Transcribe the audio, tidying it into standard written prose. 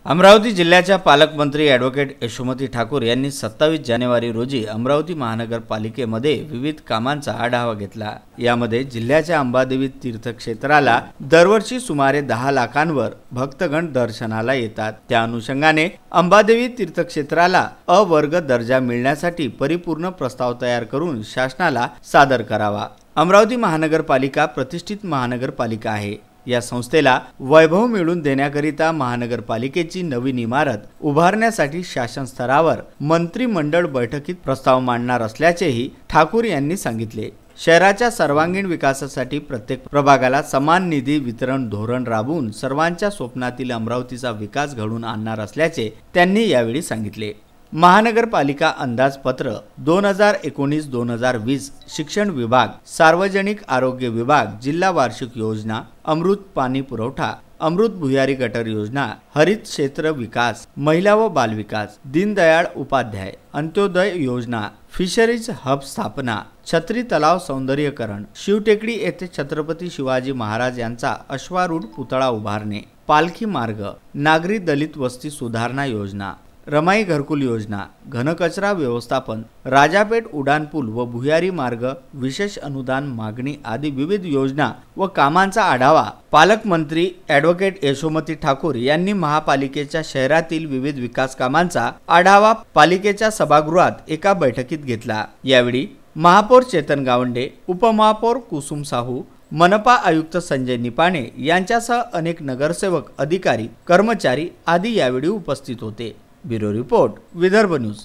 अमरावती जिल्ह्याच्या पालकमंत्री ॲडव्होकेट यशोमती ठाकूर यांनी 27 जानेवारी रोजी अमरावती महानगरपालिकेमध्ये विविध कामांचा आढावा घेतला। यामध्ये जिल्ह्याच्या अंबादेवी तीर्थक्षेत्राला दरवर्षी सुमारे 10 लाखांवर भक्तगण दर्शनाला येतात। त्या अनुषंगाने अंबादेवी तीर्थक्षेत्राला अ वर्ग दर्जा मिळण्यासाठी परिपूर्ण प्रस्ताव तयार करून शासनाला सादर करावा। अमरावती महानगरपालिका प्रतिष्ठित महानगरपालिका आहे। या संस्थेला वैभव मिळवून देण्याकरिता महानगरपालिकेची नवीन इमारत उभारण्यासाठी शासन स्तरावर मंत्रिमंडळ बैठकीत प्रस्ताव मांडणार असल्याचेही ठाकूर यांनी सांगितले। शहराच्या सर्वांगीण विकासासाठी प्रत्येक प्रभागाला समान निधी वितरण धोरण राबवून सर्वांच्या स्वप्नातील अमरावतीचा विकास घडवून आणणार असल्याचे त्यांनी यावेळी सांगितले। महानगरपालिका अंदाजपत्र 2019-2020 शिक्षण विभाग, सार्वजनिक आरोग्य विभाग, जिल्हा वार्षिक योजना, अमृत पाणी पुरवठा, अमृत भुयारी गटर योजना, हरित क्षेत्र विकास, महिला व बाल विकास, दीनदयाळ उपाध्याय अंत्योदय योजना, फिशरीज हब स्थापना, छत्री तलाव सौंदर्यीकरण, शिवटेकडी येथे छत्रपती शिवाजी महाराज यांचा अश्वारूढ पुतळा उभारणे, पालखी मार्ग, नागरी दलित वस्ती सुधारणा योजना, रमाई घरकुल योजना, घनकचरा व्यवस्थापन, राजापेठ उड्डाणपूल व भुयारी मार्ग विशेष अनुदान मागणी आदी विविध योजना व कामांचा आढावा पालकमंत्री ॲडव्होकेट यशोमती ठाकूर यांनी महापालिकेच्या शहरातील विविध विकास कामांचा आढावा पालिकेच्या सभागृहात एका बैठकीत घेतला। यावेळी महापौर चेतन गावंडे, उपमहापौर कुसुम साहू, मनपा आयुक्त संजय निपाणे यांच्यासह अनेक नगरसेवक, अधिकारी, कर्मचारी आदी यावेळी उपस्थित होते। Bureau report, Vidarbha news.